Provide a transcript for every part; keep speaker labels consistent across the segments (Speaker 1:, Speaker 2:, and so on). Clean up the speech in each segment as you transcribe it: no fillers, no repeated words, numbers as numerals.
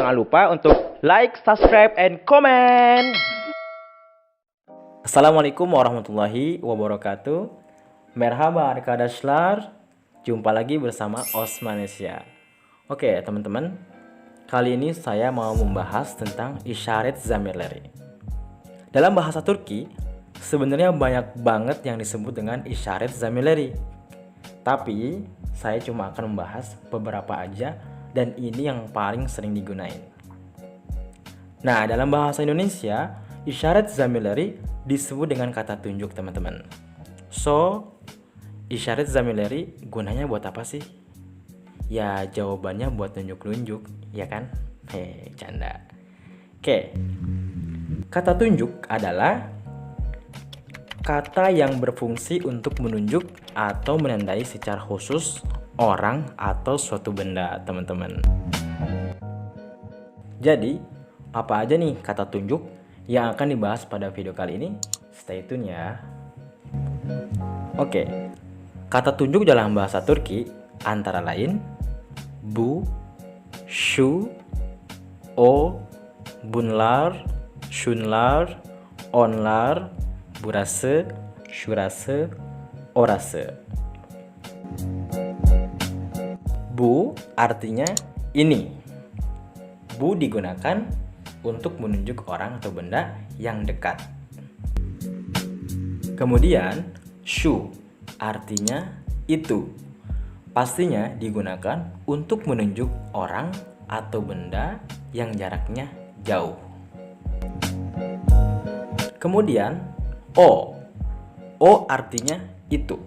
Speaker 1: jangan lupa untuk like, subscribe, and comment. Assalamualaikum warahmatullahi wabarakatuh. Merhaba arkadaşlar. Jumpa lagi bersama Osmanesia. Oke teman-teman, kali ini saya mau membahas tentang isyarat zamirleri. Dalam bahasa Turki, sebenarnya banyak banget yang disebut dengan isyarat zamirleri. Tapi saya cuma akan membahas beberapa aja, dan ini yang paling sering digunain. Nah, dalam bahasa Indonesia, isyarat zamirleri disebut dengan kata tunjuk, teman-teman. So, isyarat zamirleri gunanya buat apa sih? Ya, jawabannya buat nunjuk-nunjuk, ya kan? Canda. Oke. Kata tunjuk adalah kata yang berfungsi untuk menunjuk atau menandai secara khusus orang atau suatu benda, teman-teman. Jadi, apa aja nih kata tunjuk yang akan dibahas pada video kali ini? Stay tune ya. Oke. Kata tunjuk dalam bahasa Turki antara lain bu, şu, o, bunlar, şunlar, onlar, burası, şurası, orası. Bu artinya ini. Bu digunakan untuk menunjuk orang atau benda yang dekat. Kemudian, şu artinya itu. Pastinya digunakan untuk menunjuk orang atau benda yang jaraknya jauh. Kemudian, o. O artinya itu.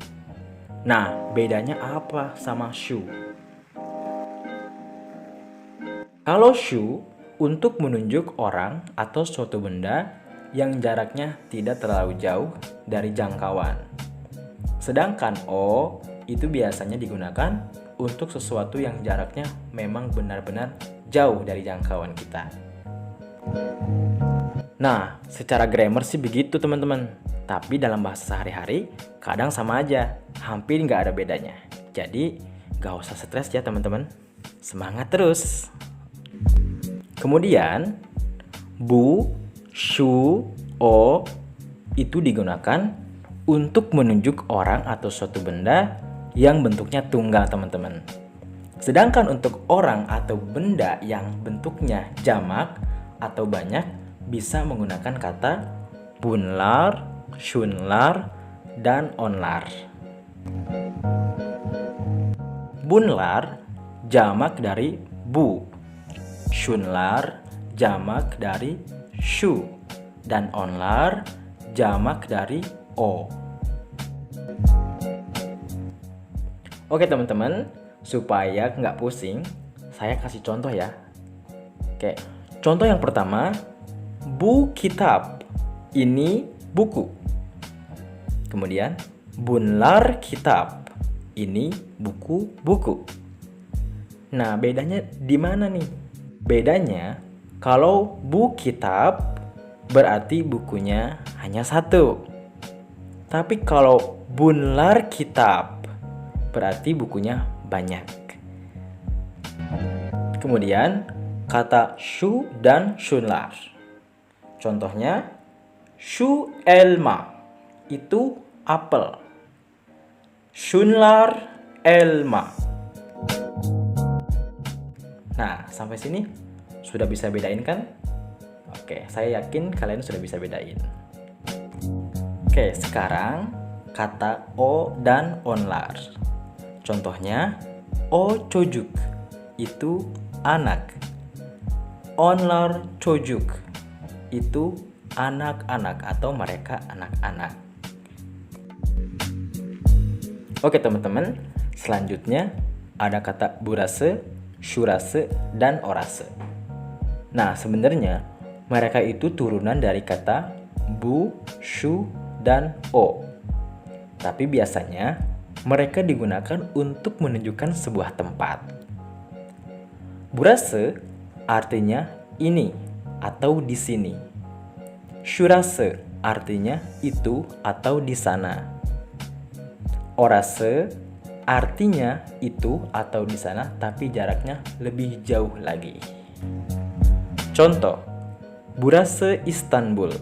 Speaker 1: Nah, bedanya apa sama şu? Kalau şu untuk menunjuk orang atau suatu benda yang jaraknya tidak terlalu jauh dari jangkauan. Sedangkan o itu biasanya digunakan untuk sesuatu yang jaraknya memang benar-benar jauh dari jangkauan kita. Nah, secara grammar sih begitu teman-teman. Tapi dalam bahasa sehari-hari kadang sama aja, hampir nggak ada bedanya. Jadi nggak usah stres ya teman-teman. Semangat terus! Kemudian, bu, şu, o itu digunakan untuk menunjuk orang atau suatu benda yang bentuknya tunggal, teman-teman. Sedangkan untuk orang atau benda yang bentuknya jamak atau banyak bisa menggunakan kata bunlar, şunlar, dan onlar. Bunlar jamak dari bu. Şunlar jamak dari şu, dan onlar jamak dari o. Oke teman-teman, supaya nggak pusing, saya kasih contoh ya. Oke, contoh yang pertama, bu kitab, ini buku. Kemudian, bunlar kitab, ini buku-buku. Nah, bedanya di mana nih? Bedanya, kalau bu kitab berarti bukunya hanya satu. Tapi kalau bunlar kitab berarti bukunya banyak. Kemudian, kata şu dan şunlar. Contohnya, şu elma, itu apel. Şunlar elma. Nah, sampai sini sudah bisa bedain kan? Oke, saya yakin kalian sudah bisa bedain. Oke, sekarang kata o dan onlar. Contohnya, o çocuk, itu anak. Onlar çocuk, itu anak-anak atau mereka anak-anak. Oke teman-teman, selanjutnya ada kata burası, şurası, dan orası. Nah, sebenarnya mereka itu turunan dari kata bu, şu, dan o. Tapi biasanya mereka digunakan untuk menunjukkan sebuah tempat. Burası artinya ini atau di sini. Şurası artinya itu atau di sana. Orası artinya itu atau di sana, tapi jaraknya lebih jauh lagi. Contoh, Burası Istanbul.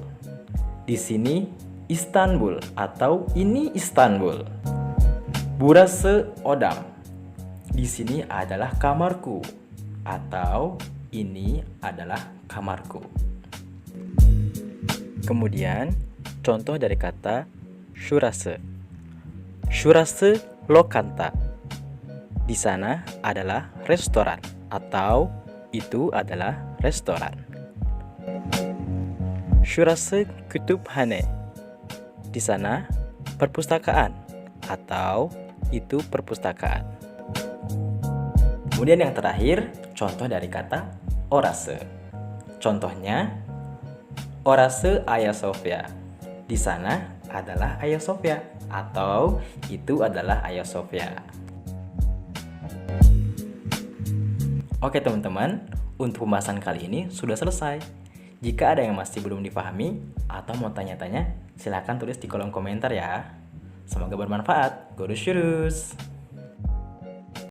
Speaker 1: Di sini Istanbul atau ini Istanbul. Burası odam. Di sini adalah kamarku atau ini adalah kamarku. Kemudian, contoh dari kata şurası. Şurası lokanta. Di sana adalah restoran atau itu adalah restoran. Şurası kütüphane. Di sana perpustakaan atau itu perpustakaan. Kemudian yang terakhir, contoh dari kata orası. Contohnya, orası Ayasofya. Di sana adalah Ayasofya atau itu adalah Ayasofya. Oke teman-teman, untuk pembahasan kali ini sudah selesai. Jika ada yang masih belum dipahami atau mau tanya-tanya, silahkan tulis di kolom komentar ya. Semoga bermanfaat. Görüşürüz.